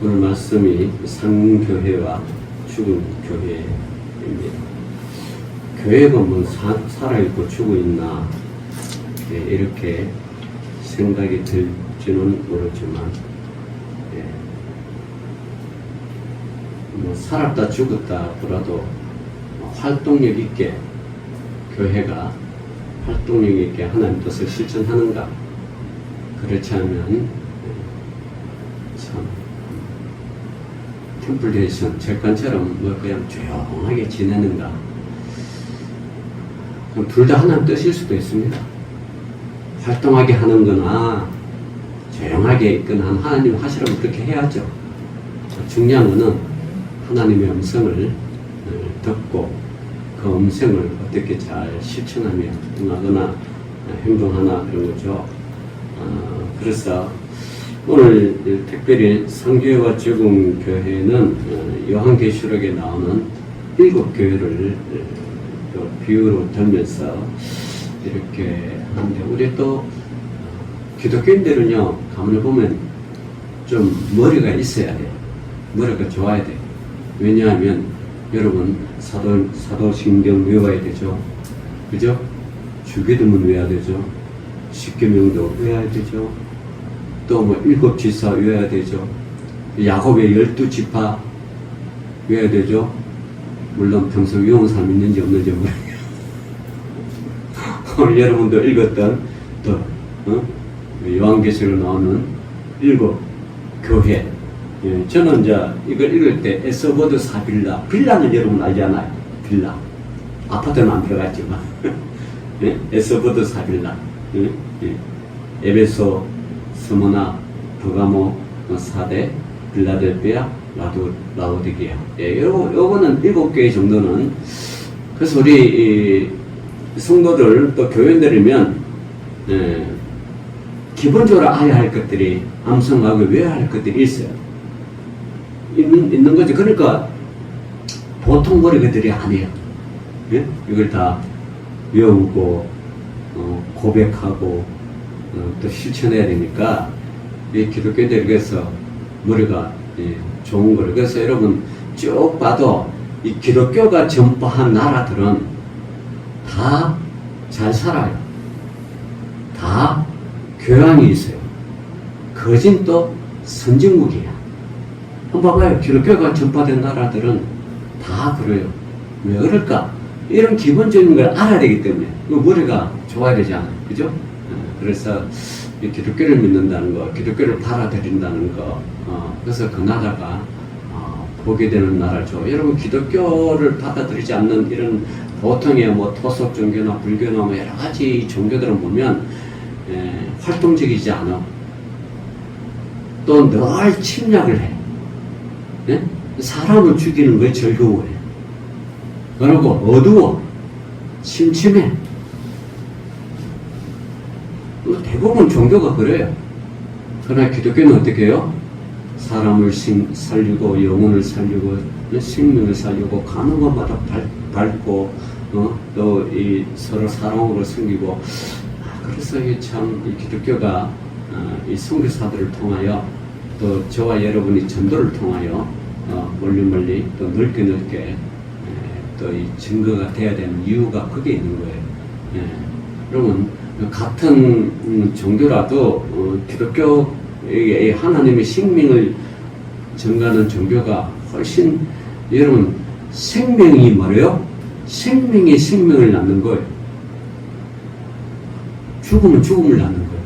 오늘 말씀이 상교회와 죽은 교회입니다. 교회가 뭐 살아있고 죽어있나 이렇게 생각이 들지는 모르지만 뭐 살았다 죽었다 하더라도 활동력 있게 교회가 활동력 있게 하나님 뜻을 실천하는가, 그렇지 않으면 참 템플레이션 절간처럼 뭐 그냥 조용하게 지내는가, 둘 다 하나님 뜻일 수도 있습니다. 활동하게 하는 거나 조용하게 있거나 하나님 하시라면 그렇게 해야죠. 중요한 거는 하나님의 음성을 듣고 그 음성을 어떻게 잘 실천하며 응하거나 행동하나 그런 거죠. 그래서 오늘 특별히 상교회와 죽은 교회는 요한계시록에 나오는 7교회를 비유로 들면서 이렇게 하는데, 우리 또 기독교인들은요, 가만히 보면 좀 머리가 있어야 돼요. 머리가 좋아야 돼요. 왜냐하면 여러분 사도신경 외워야 되죠. 그죠? 주기도문 외워야 되죠. 십계명도 외워야 되죠. 또 뭐 7지사 외워야 되죠. 야곱의 12지파 외워야 되죠. 물론 평소 외운 사람 있는지 없는지 모르겠어요. 오늘 여러분도 읽었던 또 요한계시록에 나오는 7교회. 저는 이제 이걸 읽을 때 에스보드 사빌라, 빌라는 여러분 알잖아요. 빌라. 아파트는 안 들어갔지만 에스보드 사빌라, 에베소, 스무나, 버가모, 사대, 빌라델피아, 라오디게아. 요거는 7개 정도는. 그래서 우리 성도들 또 교인들이면 기본적으로 알아야 할 것들이, 암송하고 외워야 할 것들이 있어요. 있는 거죠. 그러니까 보통 머리들이 아니에요. 예? 이걸 다 외우고 고백하고 또 실천해야 되니까 이 기독교인들에게서 머리가 좋은 거를. 그래서 여러분 쭉 봐도 이 기독교가 전파한 나라들은 다 잘 살아요. 다 교양이 있어요. 거진 또 선진국이야. 한번 봐봐요. 기독교가 전파된 나라들은 다 그래요. 왜 그럴까? 이런 기본적인 걸 알아야 되기 때문에. 머리가 좋아야 되지 않아요. 그죠? 그래서 기독교를 믿는다는 거, 기독교를 받아들인다는 거, 그래서 그 나라가 보게 되는 나라죠. 여러분, 기독교를 받아들이지 않는 이런 보통의 뭐 토속 종교나 불교나 뭐 여러 가지 종교들을 보면 활동적이지 않아. 또 늘 침략을 해. 네? 사람을 죽이는 거에 즐거워해. 그리고 어두워. 침침해. 대부분 종교가 그래요. 그러나 기독교는 어떻게 해요? 사람을 살리고, 영혼을 살리고, 생명을 살리고, 가는 것마다 밝고, 또 이 서로 사랑으로 섬기고. 그래서 이 기독교가 이 선교사들을 통하여, 또 저와 여러분이 전도를 통하여 멀리 또 넓게 또 이 증거가 돼야 되는 이유가 그게 있는 거예요. 여러분, 같은 종교라도 기독교의 하나님의 생명을 전가하는 종교가 훨씬, 여러분, 생명이 뭐래요? 생명이 생명을 낳는 거예요. 죽음은 죽음을 낳는 거예요.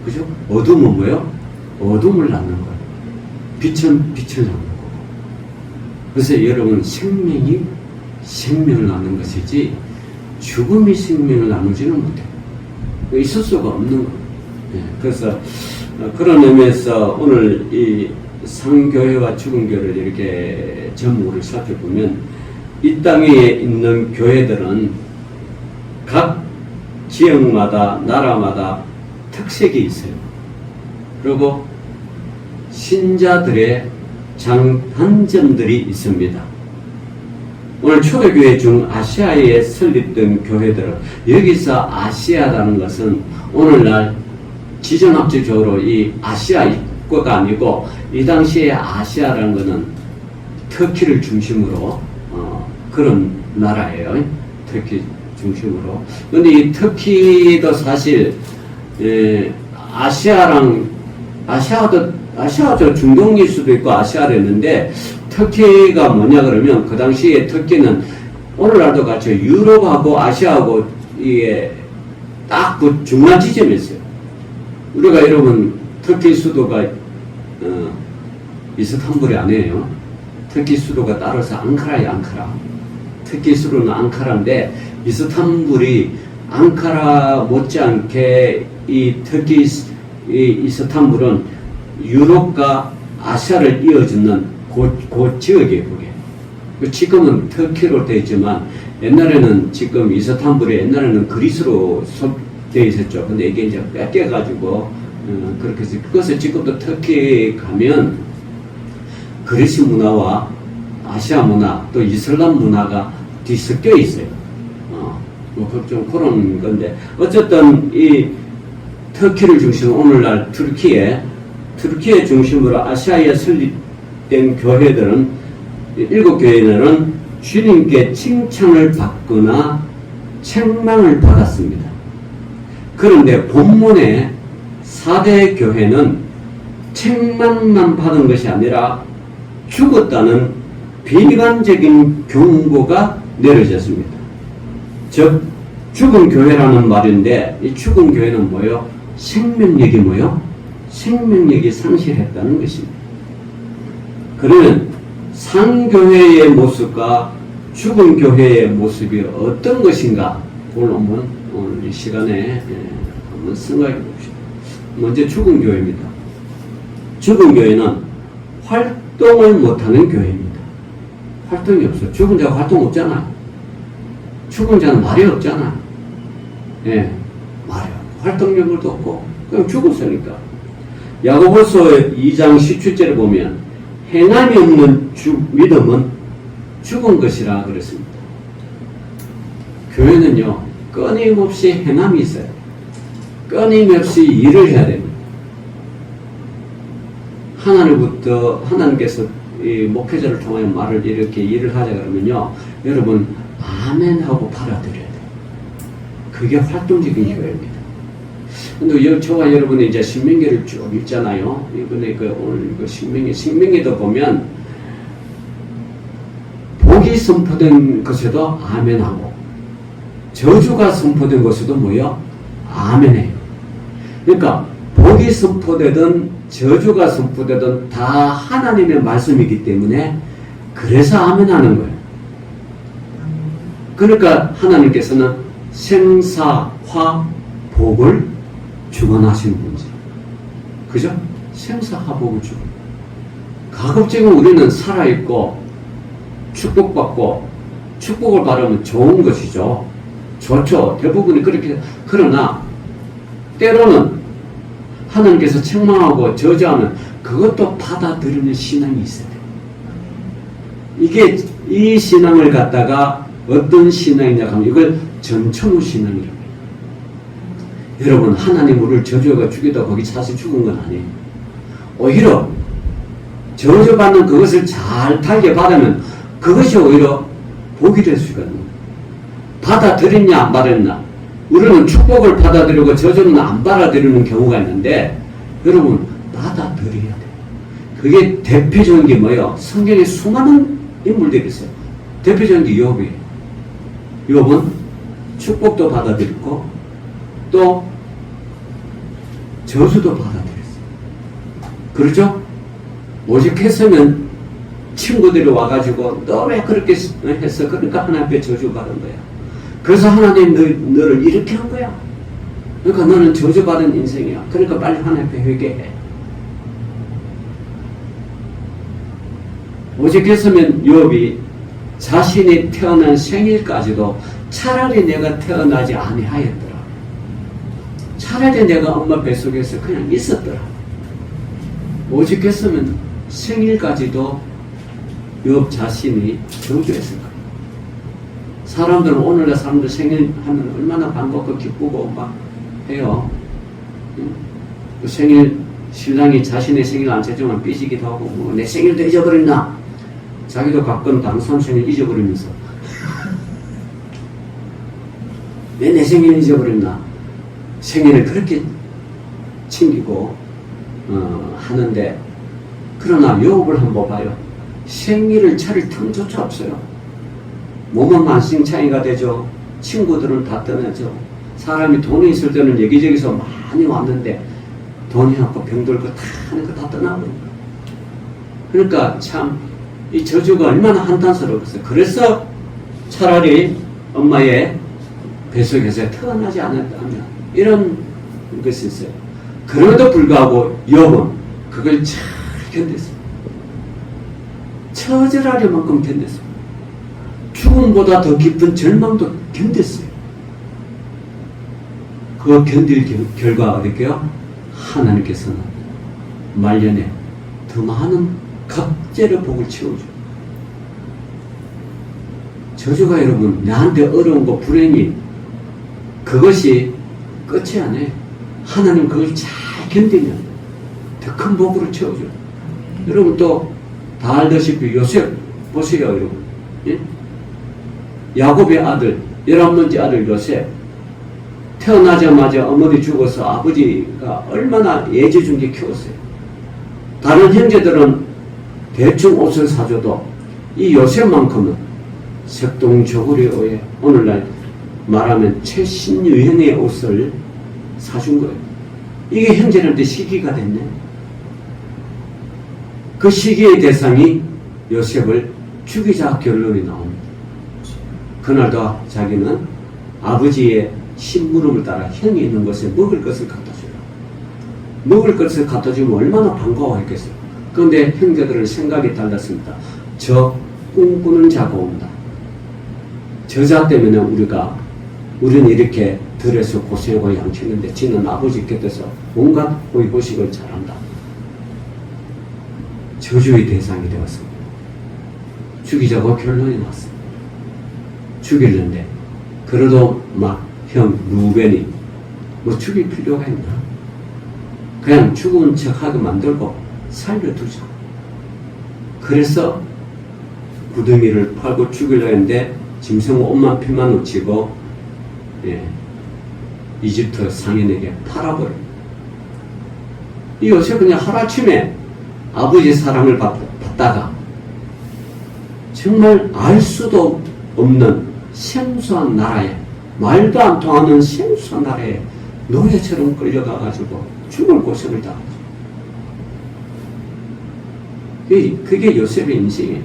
그죠? 어둠은 뭐예요? 어둠을 낳는 거예요. 빛은 빛을 낳는 거고. 그래서 여러분, 생명이 생명을 낳는 것이지 죽음이 생명을 나누지는 못해요. 있을 수가 없는 거예요. 그래서 그런 의미에서 오늘 이 상교회와 죽은 교회를 이렇게 전무를 살펴보면, 이 땅에 있는 교회들은 각 지역마다, 나라마다 특색이 있어요. 그리고 신자들의 장단점들이 있습니다. 오늘 초대교회 중 아시아에 설립된 교회들은, 여기서 아시아라는 것은 오늘날 지정학적으로 이 아시아 거가 아니고 이 당시에 아시아라는 것은 터키를 중심으로 그런 나라예요. 터키 중심으로. 근데 이 터키도 사실 아시아도 중동일 수도 있고 아시아랬는데 터키가 뭐냐 그러면 그 당시에 터키는 오늘날도 같이 유럽하고 아시아하고 이게 딱 그 중간 지점이었어요. 우리가 여러분 터키 수도가 이스탄불이 아니에요. 터키 수도가 따라서 앙카라예요. 앙카라. 터키 수도는 앙카라인데 이스탄불이 앙카라 못지않게 이 터키 이 이스탄불은 유럽과 아시아를 이어주는 그 지역이에요. 그게. 지금은 터키로 되어 있지만 옛날에는 지금 이스탄불이 옛날에는 그리스로 되어 있었죠. 근데 이게 이제 뺏겨가지고 그렇게 해서 그것을 지금도 터키 가면 그리스 문화와 아시아 문화 또 이슬람 문화가 뒤섞여 있어요. 좀 그런 건데 어쨌든 이 터키를 중심으로 오늘날 터키에 중심으로 아시아에 설립된 교회들은 7교회들은 주님께 칭찬을 받거나 책망을 받았습니다. 그런데 본문의 4대 교회는 책망만 받은 것이 아니라 죽었다는 비관적인 경고가 내려졌습니다. 즉 죽은 교회라는 말인데 이 죽은 교회는 뭐예요? 생명력이 뭐예요? 생명력이 상실했다는 것입니다. 그러면 상교회의 모습과 죽은 교회의 모습이 어떤 것인가? 그걸 한번 오늘 이 시간에 한번 생각해 봅시다. 먼저 죽은 교회입니다. 죽은 교회는 활동을 못하는 교회입니다. 활동이 없어요. 죽은 자가 활동 없잖아요. 죽은 자는 말이 없잖아요. 예, 말이 활동력도 없고 그냥 죽었으니까. 야고보서 2장 17절을 보면 행함이 없는 믿음은 죽은 것이라 그랬습니다. 교회는요 끊임없이 행함이 있어요. 끊임없이 일을 해야 됩니다. 하나님께서 이 목회자를 통하여 말을 이렇게 일을 하자 그러면요 여러분 아멘 하고 받아들여야 돼요. 그게 활동적인 교회입니다. 근데 저와 여러분이 이제 신명기를 쭉 읽잖아요. 이번에 오늘 신명기도 보면 복이 선포된 것에도 아멘하고 저주가 선포된 것에도 뭐요? 아멘해요. 그러니까 복이 선포되든 저주가 선포되든 다 하나님의 말씀이기 때문에 그래서 아멘하는 거예요. 그러니까 하나님께서는 생사화 복을 주관하시는 분이죠. 그죠? 생사화복을 주고 가급적이면 우리는 살아있고 축복받고 축복을 받으면 좋은 것이죠. 좋죠. 대부분이 그렇게. 그러나 때로는 하나님께서 책망하고 저주하면 그것도 받아들이는 신앙이 있어야 돼요. 이게 이 신앙을 갖다가 어떤 신앙이냐 하면 이걸 전천후 신앙이라고 해요. 여러분 하나님 우리를 저주가 죽이다 거기 사실 죽은 건 아니에요. 오히려 저주받는 그것을 잘 달게 받으면 그것이 오히려 복이 될 수가 있는 거예요. 받아들였냐 안 받았나. 우리는 축복을 받아들이고 저주는 안 받아들이는 경우가 있는데 여러분 받아들여야 돼요. 그게 대표적인 게 뭐예요? 성경에 수많은 인물들이 있어요. 대표적인 게 욥이에요. 욥은 축복도 받아들였고 또 저주도 받아들였어요. 그렇죠? 오직 했으면 친구들이 와가지고 너 왜 그렇게 했어? 그러니까 하나님 앞에 저주받은 거야. 그래서 하나님 너를 이렇게 한 거야. 그러니까 너는 저주받은 인생이야. 그러니까 빨리 하나님 앞에 회개해. 오직 했으면 욥이 자신이 태어난 생일까지도 차라리 내가 태어나지 아니하였더라. 차라리 내가 엄마 뱃속에서 그냥 있었더라. 오직 했으면 생일까지도 욥 자신이 저주했을 거예요. 사람들은 오늘날 사람들 생일 하면 얼마나 반갑고 기쁘고 막 해요. 그 생일 신랑이 자신의 생일 안 찾으면 삐지기도 하고, 뭐, 내 생일도 잊어버렸나? 자기도 가끔 당선 생일 잊어버리면서. 왜 내 생일 잊어버렸나? 생일을 그렇게 챙기고, 하는데, 그러나 요업을 한번 봐요. 생일을 차릴 틈조차 없어요. 몸은 만신창이가 되죠. 친구들은 다 떠나죠. 사람이 돈이 있을 때는 여기저기서 많이 왔는데 돈이 없고 병들고 다 하는 거 다 떠나버려요. 그러니까 참 이 저주가 얼마나 한탄스러웠어요. 그래서 차라리 엄마의 뱃속에서 태어나지 않았다면 이런 것이 있어요. 그럼에도 불구하고 욥은 그걸 잘 견뎠어요. 처절할 만큼 견뎠어요. 죽음보다 더 깊은 절망도 견뎠어요. 그 견딜 결과가 어떨게요? 하나님께서는 말년에 더 많은 갑절의 복을 채워줘요. 저주가 여러분 나한테 어려운 거 불행이 그것이 끝이 아니에요. 하나님 그걸 잘 견디면 더 큰 복으로 채워줘요. 여러분 또 다 알다시피 요셉 보세요 여러분. 예? 야곱의 아들 11번째 아들 요셉 태어나자마자 어머니 죽어서 아버지가 얼마나 애지중지 키웠어요. 다른 형제들은 대충 옷을 사줘도 이 요셉만큼은 색동저고리에 의해 오늘날 말하면 최신 유행의 옷을 사준 거예요. 이게 형제들한테 시기가 됐네. 그 시기의 대상이 요셉을 죽이자 결론이 나옵니다. 그날도 자기는 아버지의 심부름을 따라 형이 있는 곳에 먹을 것을 갖다 줘요. 먹을 것을 갖다 주면 얼마나 반가워했겠어요. 그런데 형제들은 생각이 달랐습니다. 저 꿈꾸는 자가 온다. 저자 때문에 우리는 이렇게 들에서 고생하고 양치는데 지는 아버지 곁에서 온갖 호의호식을 잘한다. 저주의 대상이 되었습니다. 죽이자고 결론이 났습니다. 죽이는데 그래도 막 형 루벤이 뭐 죽일 필요가 있나? 그냥 죽은 척하게 만들고 살려두자. 그래서 구덩이를 팔고 죽이려 했는데 짐승 옷만 피만 놓치고 이집트 상인에게 팔아버려. 이 요셉은 그냥 하루아침에 아버지의 사랑을 받다가 정말 알 수도 없는 생소한 나라에 말도 안 통하는 생소한 나라에 노예처럼 끌려가가지고 죽을 고생을 당하죠. 그게 요셉의 인생이에요.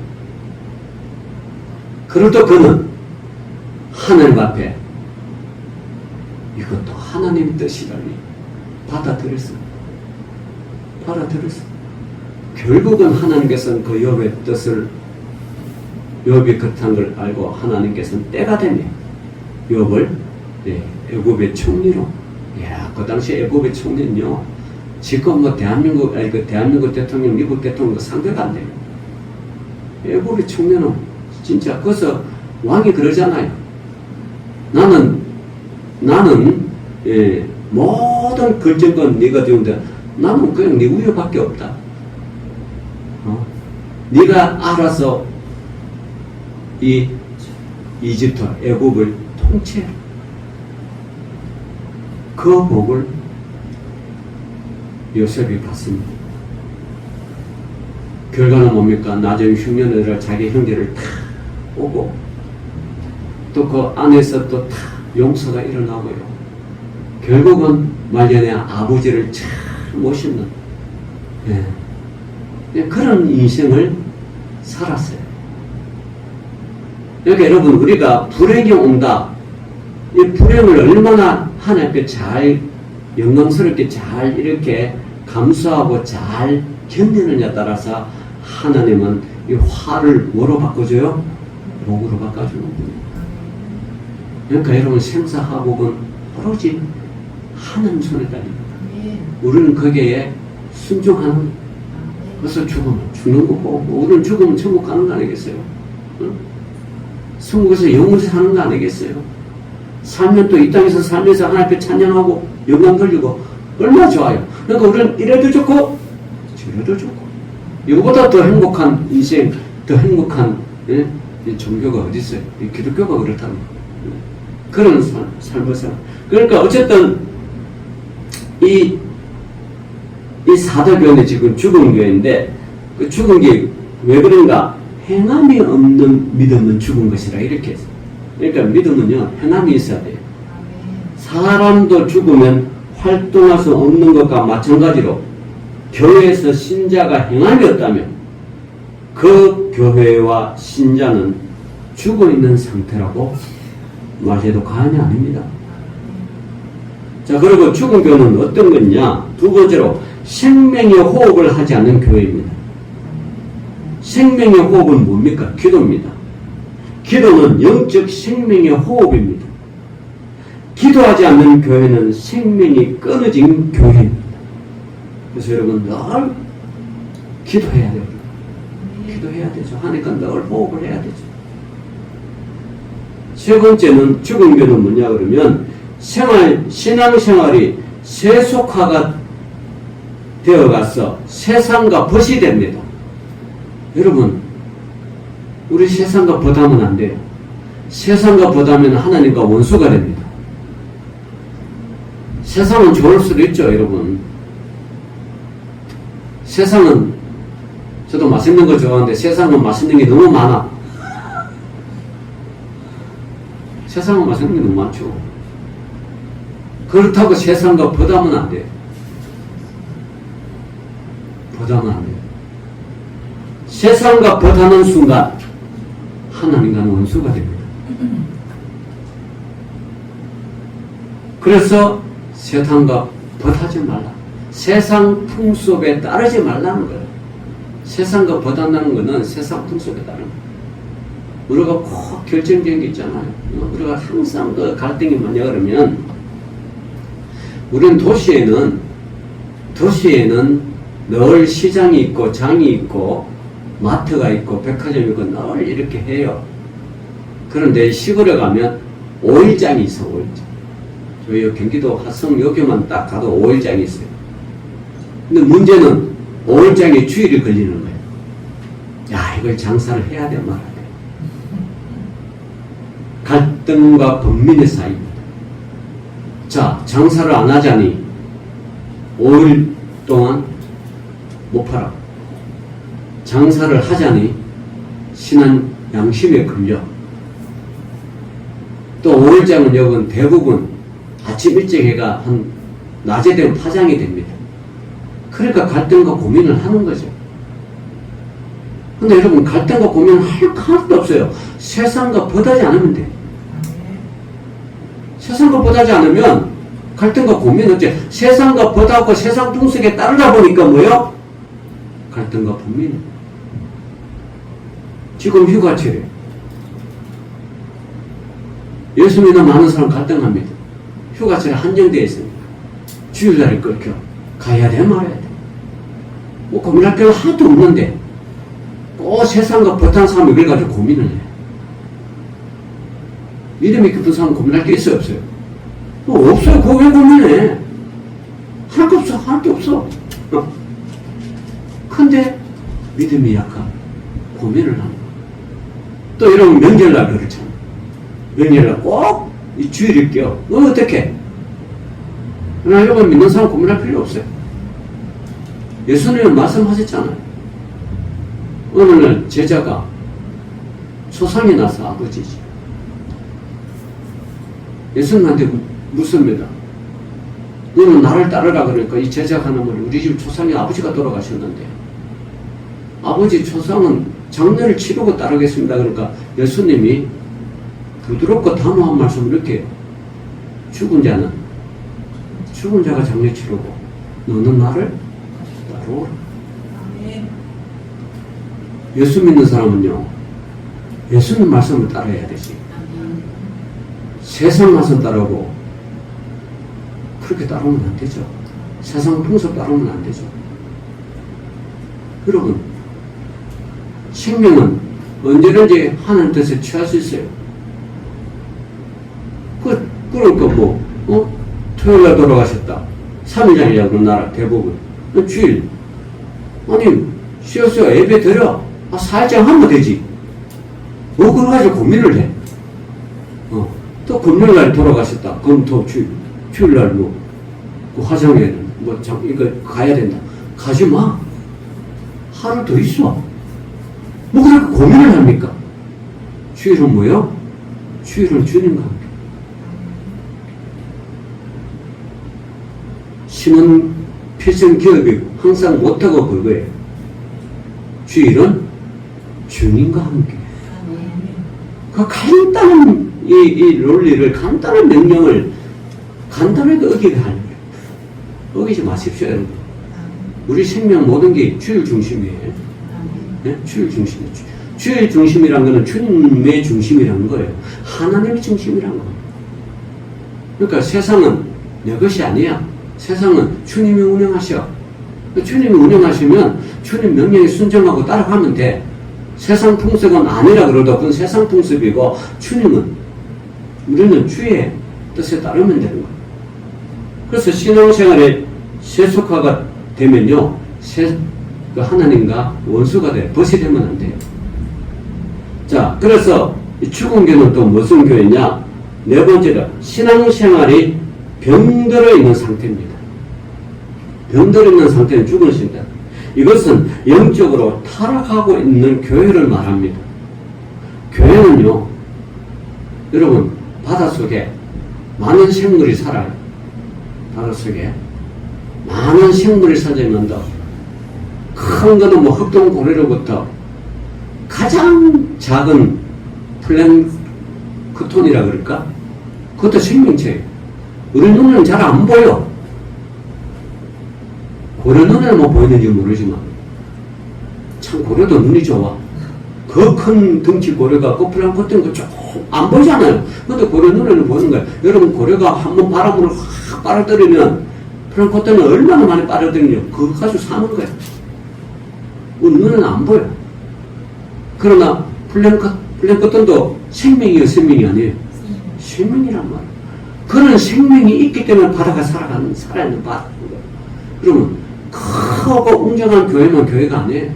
그래도 그는 하나님 앞에 이것도 하나님의 뜻이라니 받아들였습니다. 결국은 하나님께서는 그 욥의 뜻을 욥이 그렇다는 걸 알고 하나님께서는 때가 되면 욥을 애굽의 총리로 그 당시 애굽의 총리는요 지금 뭐 대한민국 대통령 미국 대통령 상대가 안 돼요. 애굽의 총리는 진짜 그래서 왕이 그러잖아요. 나는 모든 결정권 네가 되는데 나는 그냥 네 우유밖에 없다. 네가 알아서 이 이집트 애굽을 통치해. 그 복을 요셉이 받습니다. 결과는 뭡니까? 나중에 흉년을 자기 형제를 다 오고 또 그 안에서 또 다 용서가 일어나고요. 결국은 말년에 아버지를 참 모시는 그런 인생을 살았어요. 여기 여러분 우리가 불행이 온다. 이 불행을 얼마나 하나님께 잘 영광스럽게 잘 이렇게 감수하고 잘 견디느냐에 따라서 하나님은 이 화를 뭐로 바꿔줘요? 복으로 바꿔주는 겁니다. 그러니까 여러분 생사화복은 오로지 하나님 손에 달립니다. 우리는 거기에 순종하는 거예요. 그래서 죽으면 죽는 거고 우리는 죽으면 천국 가는 거 아니겠어요? 응? 천국에서 영원히 사는 거 아니겠어요? 살면 또 이 땅에서 살면서 하나님 앞에 찬양하고 영광 돌리고 얼마나 좋아요. 그러니까 우리는 이래도 좋고 저래도 좋고 이거보다 더 행복한 인생, 더 행복한 이 종교가 어디 있어요? 이 기독교가 그렇다는 그런 삶을 살아. 그러니까 어쨌든 이 사도교회는 지금 죽은 교회인데 그 죽은 게 왜 그런가? 행함이 없는 믿음은 죽은 것이라 이렇게 했어요. 그러니까 믿음은요 행함이 있어야 돼요. 사람도 죽으면 활동할 수 없는 것과 마찬가지로 교회에서 신자가 행함이 없다면 그 교회와 신자는 죽어있는 상태라고 말해도 과언이 아닙니다. 자, 그리고 죽은 교회는 어떤 거냐? 두 번째로 생명의 호흡을 하지 않는 교회입니다. 생명의 호흡은 뭡니까? 기도입니다. 기도는 영적 생명의 호흡입니다. 기도하지 않는 교회는 생명이 끊어진 교회입니다. 그래서 여러분 늘 기도해야 돼요. 기도해야 되죠. 하니까 늘 호흡을 해야 되죠. 세 번째는 죽은 교회는 뭐냐 그러면 신앙생활이 세속화가 되어가서 세상과 벗이 됩니다. 여러분 우리 세상과 벗하면 안 돼요. 세상과 벗하면 하나님과 원수가 됩니다. 세상은 좋을 수도 있죠, 여러분. 세상은 저도 맛있는 거 좋아하는데 세상은 맛있는 게 너무 많아. 세상은 맛있는 게 너무 많죠. 그렇다고 세상과 벗하면 안 돼요. 벗하면 안 돼요. 세상과 벗하는 순간 하나님과는 원수가 됩니다. 그래서 세상과 벗하지 말라. 세상 풍속에 따르지 말라는 거예요. 세상과 벗한다는 것은 세상 풍속에 따르는 거예요. 우리가 꼭 결정적인 게 있잖아요. 우리가 항상 그 갈등이 뭐냐 그러면 우리는 도시에는 늘 시장이 있고 장이 있고 마트가 있고 백화점이 있고 늘 이렇게 해요. 그런데 시골에 가면 오일장이 있어. 오일장. 저희 경기도 화성역에만 딱 가도 오일장이 있어요. 근데 문제는 오일장에 주일이 걸리는 거예요. 야, 이걸 장사를 해야 돼 말아야 돼. 갈등과 번민의 사이입니다. 자, 장사를 안 하자니 5일 동안 못 팔아. 장사를 하자니 신한 양심에 걸려. 또 5일장은 여건 대부분 아침 일찍 해가 한 낮에 되면 파장이 됩니다. 그러니까 갈등과 고민을 하는 거죠. 근데 여러분 갈등과 고민을 할 하나도 없어요. 세상과 벗하지 않으면 돼. 세상과 벗하지 않으면 갈등과 고민은 어째 세상과 벗하고 세상 풍속에 따르다 보니까 뭐요? 갈등과 고민. 지금 휴가철에 예수 믿는 많은 사람 갈등합니다. 휴가철에 한정되어 있습니다. 주일날에 끊겨 가야 돼 말아야 돼. 뭐 고민할 게 하나도 없는데 꼭 세상과 벗한 사람이 그래가지고 고민을 해. 믿음이 깊은 사람은 고민할 게 있어요 없어요? 없어요. 그거 왜 고민해? 할 게 없어. 할 게 없어. 근데 믿음이 약한 고민을 하는 거야. 또 이런 명절날 그렇잖아. 명절날 꼭 이 주일을 껴. 어떻게? 그러나 여러분 믿는 사람 고민할 필요 없어요. 예수님은 말씀하셨잖아요. 어느 날 제자가 소상이 나서 아버지지. 예수님한테 묻습니다. 너는 나를 따르라 그러니까 이 제자가 하나는 우리 집 초상이 아버지가 돌아가셨는데 아버지 초상은 장례를 치르고 따르겠습니다. 그러니까 예수님이 부드럽고 단호한 말씀을 이렇게 해요. 죽은 자가 장례 치르고 너는 나를 따르라. 예수 믿는 사람은요 예수님 말씀을 따라야 되지. 세상 말씀 따르고 그렇게 따르면 안 되죠. 세상 풍속 따르면 안 되죠. 여러분 생명은 언제든지 하나님 뜻에 취할 수 있어요. 그러니까 토요일날 돌아가셨다. 3일장이라고 나라 대부분. 주일. 아니, 쉬었어. 예배 드려. 살짝 하면 되지. 뭐, 그거 가지고 고민을 해. 또 금요일날 돌아가셨다. 그럼 또 주일날 뭐, 그 화성에는 뭐, 이거 가야 된다. 가지 마. 하루 더 있어. 뭐, 그렇게 고민을 합니까? 주일은 뭐요? 주일은 주님과 함께. 신은 필생 기업이고 항상 못하고 그거예요. 주일은 주님과 함께. 그 간단한 이 논리를, 간단한 명령을 간단하게 어기게 하는 거예요. 어기지 마십시오, 여러분. 우리 생명 모든 게 주일 중심이에요. 네? 주일 중심이죠. 주일 중심이란 거는 주님의 중심이라는 거예요. 하나님의 중심이라는 거예요. 그러니까 세상은 내 것이 아니야. 세상은 주님이 운영하셔. 주님이 운영하시면 주님 명령에 순종하고 따라가면 돼. 세상 풍습은 아니라 그래도 그건 세상 풍습이고, 우리는 주의 뜻에 따르면 되는 거예요. 그래서 신앙생활에 세속화가 되면요, 하나님과 원수가 돼. 벗이 되면 안 돼요. 자, 그래서 이 축원교는 또 무슨 교회냐? 네 번째로 신앙생활이 병들어 있는 상태입니다. 병들어 있는 상태는 죽은 신다. 이것은 영적으로 타락하고 있는 교회를 말합니다. 교회는요, 여러분, 바닷속에 많은 생물이 살아요. 바닷속에 많은 생물이 살아있는데, 큰 거는 뭐 흑동고래로부터 가장 작은 플랭크톤이라 그럴까? 그것도 생명체예요. 우리 눈에는 잘 안 보여. 고래 눈에는 뭐 보이는지 모르지만, 참 고래도 눈이 좋아. 그 큰 덩치 고래가 그 플랑크톤 거 조금 안 보이잖아요. 근데 고래 눈에는 보이는 거예요. 여러분, 고래가 한번 바람으로 확 빨아들이면 플랑크톤이 얼마나 많이 빨아들이냐. 그거 가지고 사는 거예요. 우리 눈에는 안 보여. 그러나 플랑크톤도 생명이에요, 생명이 아니에요? 생명이란 말이에요. 그런 생명이 있기 때문에 바다가 살아있는 바다인 거예요. 그러면 크고 웅장한 교회만 교회가 아니에요.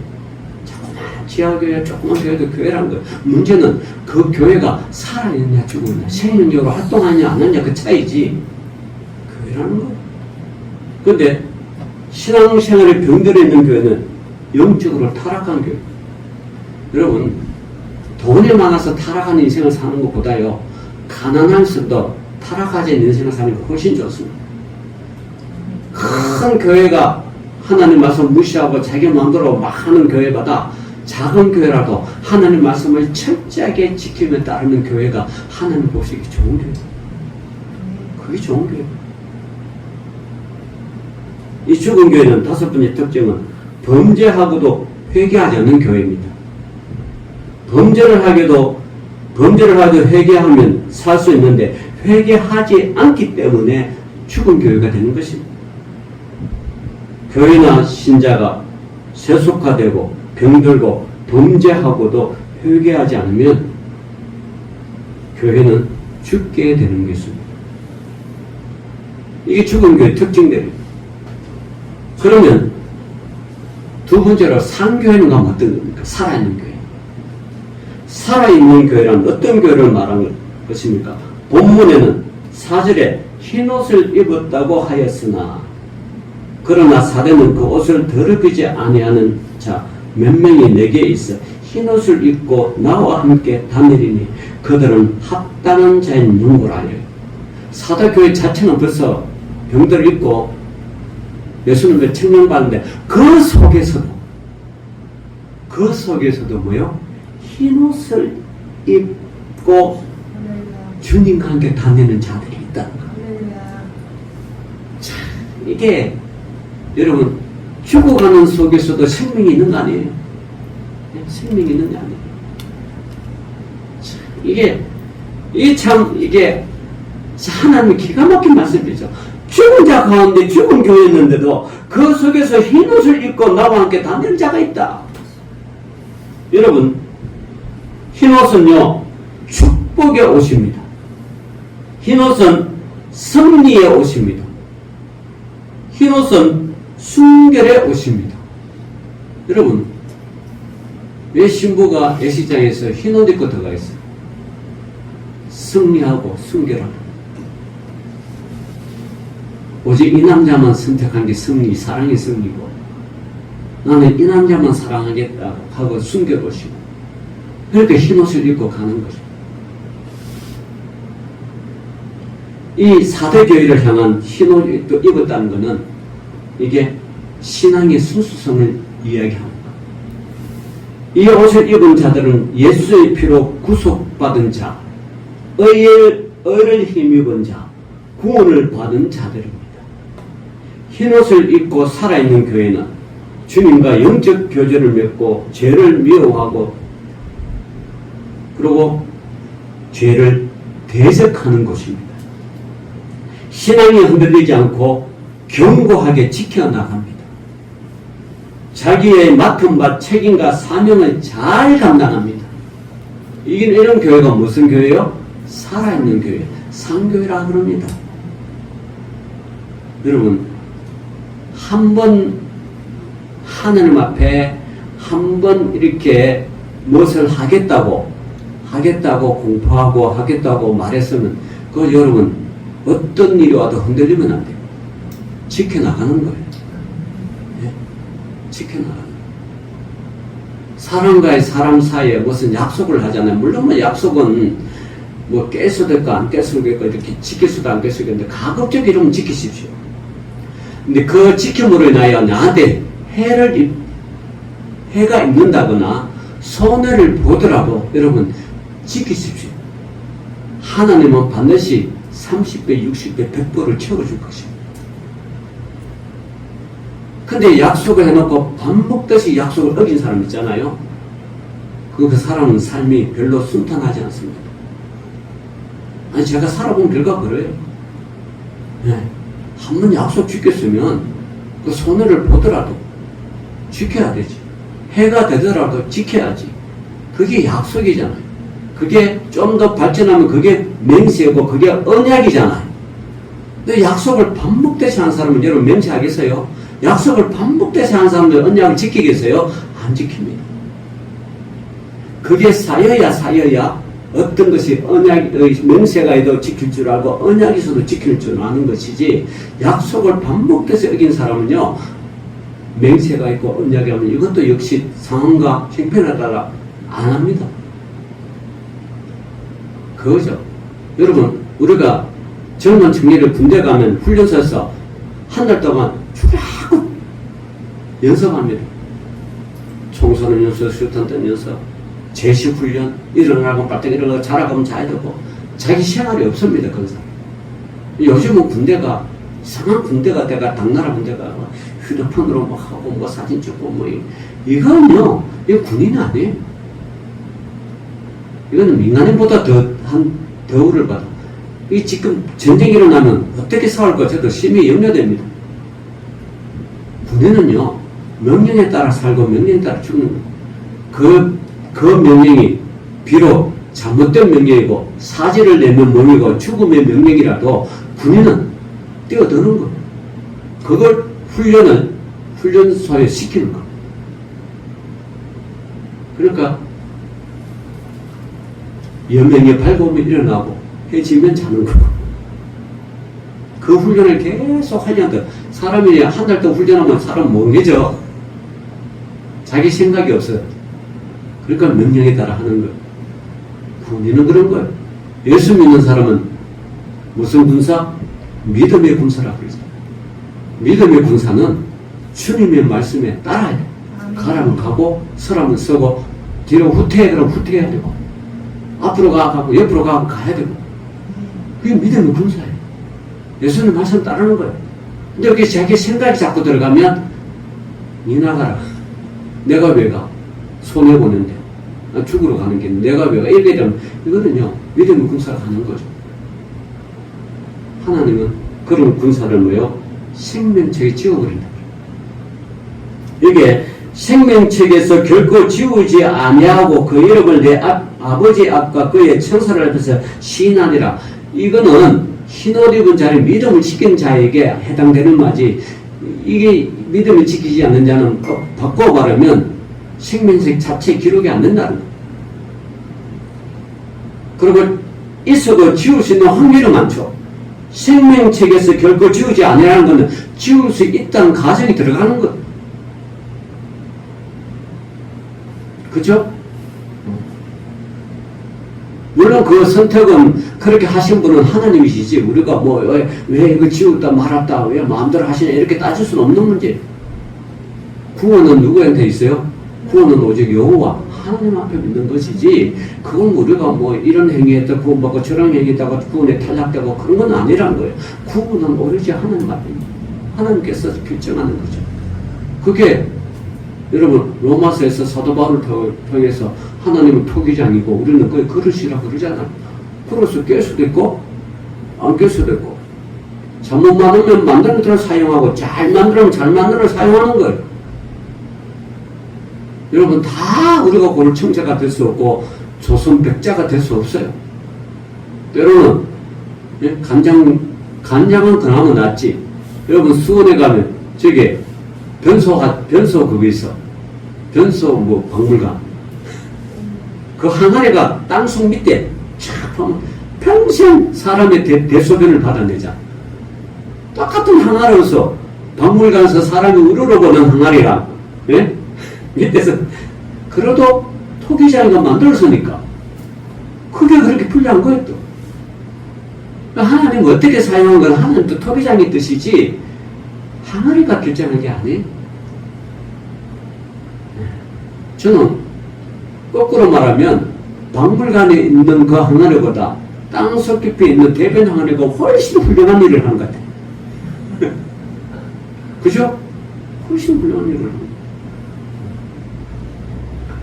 조그만 지하교회, 조그만 교회도 교회라는 거예요. 문제는 그 교회가 살아있느냐 죽었냐, 생명적으로 활동하느냐 안 하느냐 그 차이지, 교회라는 거예요. 그런데 신앙생활에 병들어 있는 교회는 영적으로 타락한 교회. 여러분, 돈이 많아서 타락하는 인생을 사는 것보다요, 가난할수도 타락하지 않는 인생을 사는 게 훨씬 좋습니다. 큰 교회가 하나님 말씀 무시하고 자기 마음대로 막 하는 교회보다 작은 교회라도 하나님 말씀을 철저하게 지키며 따르는 교회가 하나님 보시기 좋은 교회예요. 그게 좋은 교회예요. 이 죽은 교회는 다섯 번째 특징은 범죄하고도 회개하지 않는 교회입니다. 범죄를 하게도 회개하면 살 수 있는데 회개하지 않기 때문에 죽은 교회가 되는 것입니다. 교회나 신자가 세속화되고 병들고 범죄하고도 회개하지 않으면 교회는 죽게 되는 것입니다. 이게 죽은 교회의 특징들이에요. 그러면 두 번째로 상교회는 가면 어떤 겁니까? 살아있는 교회. 살아있는 교회란 어떤 교회를 말하는 것입니까? 본문에는 4절에 흰옷을 입었다고 하였으나 그러나 사대는 그 옷을 더럽히지 아니하는 자 몇 명이 내게 있어 흰옷을 입고 나와 함께 다니리니 그들은 합당한 자인 눈을 알려요. 사대교회 자체는 벌써 병들어 있고 예수님을 책망받는데 그 속에서도 뭐요? 흰옷을 입고 주님과 함께 다니는 자들이 있다는 거예요. 자, 이게 여러분 죽어가는 속에서도 생명이 있는 거 아니에요? 생명이 있는 거 아니에요? 자, 이게 하나님의 기가 막힌 말씀이죠. 죽은 자 가운데 죽은 교회였는데도 그 속에서 흰옷을 입고 나와 함께 다니는 자가 있다. 여러분, 흰옷은요 축복의 옷입니다. 흰옷은 승리의 옷입니다. 흰옷은 순결의 옷입니다. 여러분, 왜 신부가 예식장에서 흰옷 입고 들어가 있어요? 승리하고 순결하고. 오직 이 남자만 선택한 게 승리, 사랑의 승리고, 나는 이 남자만 사랑하겠다 하고 순결옷이고, 그렇게 흰옷을 입고 가는 거죠. 이 사대교회를 향한 흰옷을 입었다는 것은 이게 신앙의 순수성을 이야기합니다. 이 옷을 입은 자들은 예수의 피로 구속받은 자, 의를 힘입은 자, 구원을 받은 자들입니다. 흰옷을 입고 살아있는 교회는 주님과 영적 교제를 맺고 죄를 미워하고 그리고 죄를 대적하는 곳입니다. 신앙이 흔들리지 않고 견고하게 지켜나갑니다. 자기의 맡은 바 책임과 사명을 잘 감당합니다. 이런 교회가 무슨 교회요? 살아있는 교회, 상교회라 그럽니다. 여러분, 한 번 하나님 앞에 한 번 이렇게 무엇을 하겠다고 공포하고 하겠다고 말했으면 그 여러분 어떤 일이 와도 흔들리면 안 돼요. 지켜나가는 거예요. 네? 지켜나가는 거예요. 사람과의 사람 사이에 무슨 약속을 하잖아요. 물론 뭐 약속은 뭐 깰 수도 있고 안 깰 수도 있고 이렇게 지킬 수도 안 깰 수도 있는데 가급적 이러면 지키십시오. 근데 그 지킴으로 인하여 나한테 해가 있는다거나 손해를 보더라도 여러분 지키십시오. 하나님은 반드시 30배, 60배, 100배를 채워줄 것입니다. 근데 약속을 해놓고 반복듯이 약속을 어긴 사람 있잖아요. 그 사람은 삶이 별로 순탄하지 않습니다. 아니 제가 살아본 결과 그래요. 네. 한 번 약속 지켰으면 그 손해를 보더라도 지켜야 되지. 해가 되더라도 지켜야지. 그게 약속이잖아요. 그게 좀 더 발전하면 그게 맹세고 그게 언약이잖아요. 근데 약속을 반복돼서 하는 사람은 여러분 맹세하겠어요? 약속을 반복돼서 하는 사람들 언약을 지키겠어요? 안 지킵니다. 그게 쌓여야 어떤 것이 언약의 맹세가에도 지킬 줄 알고 언약에서도 지킬 줄 아는 것이지, 약속을 반복돼서 어긴 사람은요 맹세가 있고 언약이 하면 이것도 역시 상황과 형편에 따라 안 합니다. 그거죠. 여러분, 우리가 젊은 청년을 군대 가면 훈련소에서 한 달 동안 주라고 연습합니다. 총선을 연습, 수탄 던 연습, 제시 훈련, 일어나고 빨리 일어나고 자라고 하면 자야 되고, 자기 생활이 없습니다. 그런 사람. 요즘은 군대가, 이상한 군대가 돼가, 당나라 군대가 휴대폰으로 뭐 하고, 뭐 사진 찍고, 뭐, 이거는요, 이거 군인이 아니에요. 이거는 민간인보다 더 우를 받아. 이 지금 전쟁이 일어나면 어떻게 싸울까 저도 심히 염려됩니다. 군인은요, 명령에 따라 살고 명령에 따라 죽는 거예요. 그 명령이 비록 잘못된 명령이고 사지를 내는 몸이고 죽음의 명령이라도 군인은 뛰어드는 거예요. 그걸 훈련소에 시키는 거예요. 그러니까 여명이 밝으면 일어나고 해지면 자는 거고, 그 훈련을 계속 하려니까 사람이 한 달 동안 훈련하면 사람 멍해져. 자기 생각이 없어요. 그러니까 명령에 따라 하는 거예요. 군인은 그런 거예요. 예수 믿는 사람은 무슨 군사? 믿음의 군사라고 그러죠. 믿음의 군사는 주님의 말씀에 따라야 돼요. 가라면 가고 서라면 서고 뒤로 후퇴해 그러면 후퇴해야 되고 앞으로 가고 옆으로 가야 되고, 그게 믿음의 군사예요. 예수님 말씀 따르는 거예요. 근데 여기 자기 생각이 자꾸 들어가면 니 나가라. 내가 왜 가? 손해보는데 죽으러 가는 게 내가 왜 가? 이렇게 되면 이거는요 믿음의 군사가 하는 거죠. 하나님은 그런 군사를 뭐요? 생명책에 지워버린다. 이게 생명책에서 결코 지우지 아니하고 그 이름을 내 아버지 앞과 그의 천사를 앞에서 시인하리라. 이거는 흰옷 입은 자를 믿음을 지킨 자에게 해당되는 말이지, 이게 믿음을 지키지 않는 자는 바꿔 말하면 생명책 자체에 기록이 안 된다는 거예요. 그리고 있어도 지울 수 있는 확률이 많죠. 생명책에서 결코 지우지 아니라는 것은 지울 수 있다는 가정이 들어가는 거예요. 그죠? 물론 그 선택은 그렇게 하신 분은 하나님이시지, 우리가 뭐 왜 이거 지웠다 말았다 왜 마음대로 하시냐 이렇게 따질 수는 없는 문제. 구원은 누구한테 있어요? 구원은 오직 여호와 하나님 앞에 믿는 것이지, 그건 우리가 뭐 이런 행위했다 구원받고 저런 행위했다가 구원에 탈락되고 그런 건 아니라는 거예요. 구원은 오로지 하나님 앞에 하나님께서 결정하는 거죠. 그게 여러분 로마서에서 사도 바울을 통해서 하나님은 토기장이고 우리는 그 그릇이라 그러잖아요. 그릇을 깰 수도 있고 안 깰 수도 있고, 잘못 만들면 만드는 대로 사용하고 잘 만들면 잘 만들어 사용하는 거예요. 여러분 다 우리가 고를 청자가 될 수 없고 조선백자가 될 수 없어요. 때로는 간장은 그나마 낫지. 여러분 수원에 가면 저기 변소 그거 있어. 변소 뭐 박물관. 그 항아리가 땅속 밑에 쫙 보면 평생 사람의 대소변을 받아내잖아. 똑같은 항아리로서 박물관에서 사람이 우러러보는 항아리랑, 예? 밑에서 그래도 토기장이가 만들었으니까 그게 그렇게 불리한 거예요. 또 하나님은 어떻게 사용한 건 하나님 또 토기장의 뜻이지 항아리가 결정한 게 아니에요. 저는 거꾸로 말하면 박물관에 있는 그 항아리보다 땅속 깊이 있는 대변 항아리가 훨씬 훌륭한 일을 하는 것 같아요. 그죠? 훨씬 훌륭한 일을 하는 것 같아요.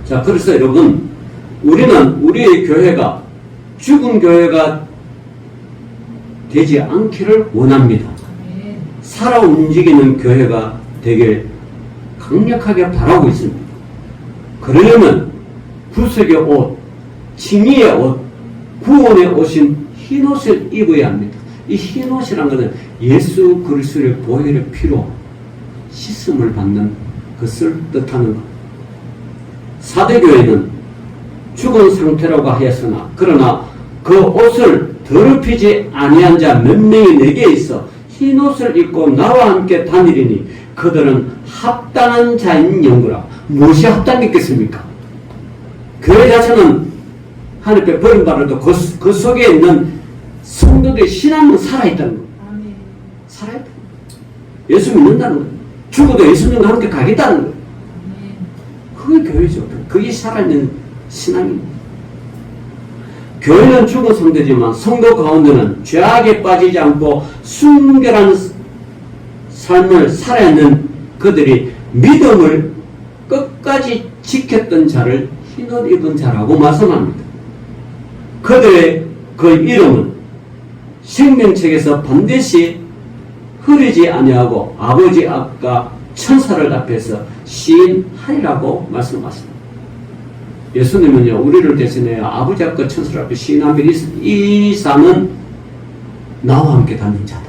자, 그래서 여러분, 우리는 우리의 교회가 죽은 교회가 되지 않기를 원합니다. 살아 움직이는 교회가 되길 강력하게 바라고 있습니다. 그러려면 구속의 옷, 칭의의 옷, 구원에 오신 흰옷을 입어야 합니다. 이 흰옷이란 것은 예수 그리스도의 보혈의 피로 씻음을 받는 것을 뜻하는 것. 사대교회는 죽은 상태라고 하였으나 그러나 그 옷을 더럽히지 아니한 자 몇 명이 내게 있어 흰옷을 입고 나와 함께 다니리니 그들은 합당한 자인 연구라. 무엇이 합당했겠습니까? 교회 자체는 하늘에 버림받아도 그 속에 있는 성도들의 신앙은 살아있다는 거예요. 살아있다. 예수 믿는다는 거예요. 죽어도 예수님과 함께 가겠다는 거예요. 그게 교회죠. 그게 살아있는 신앙입니다. 교회는 죽은 성도지만 성도 가운데는 죄악에 빠지지 않고 순결한 삶을 살아있는 그들이 믿음을 끝까지 지켰던 자를 흰옷 입은 자라고 말씀합니다. 그들의 그 이름은 생명책에서 반드시 흐리지 아니하고 아버지 앞과 천사를 앞에서 시인하리라고 말씀하십니다. 예수님은요, 우리를 대신하여 아버지 앞과 천사를 앞에 시인하면 이 사람은 나와 함께 다니는 자다.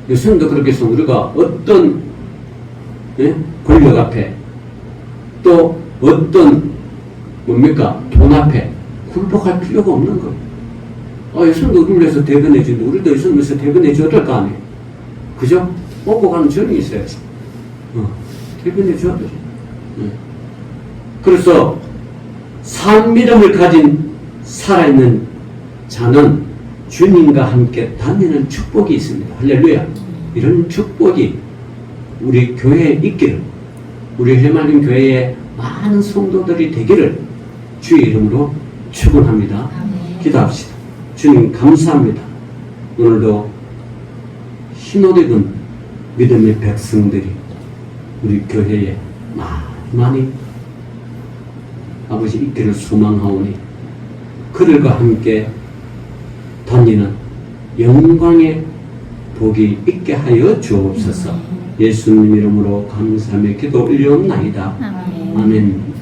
예수님도 그렇게 해서 우리가 어떤 권력 앞에 또 어떤 뭡니까? 돈 앞에 굴복할 필요가 없는 거예요. 예수님도 우리를 위해서 대변해 주는데 우리도 예수님에서 대변해 줘야 될 거 아니에요. 그죠? 먹고 가는 정이 있어야지. 대변해 줘야 되죠. 그래서 산 믿음을 가진 살아있는 자는 주님과 함께 다니는 축복이 있습니다. 할렐루야. 이런 축복이 우리 교회에 있기를, 우리 해맑은 교회에 많은 성도들이 되기를 주의 이름으로 축원합니다. 기도합시다. 주님 감사합니다. 오늘도 흰옷 입은 믿음의 백성들이 우리 교회에 많이 아버지 있기를 소망하오니 그들과 함께 다니는 영광의 복이 있게 하여 주옵소서. 예수님 이름으로 감사하며 기도 올려옵나이다. 아멘.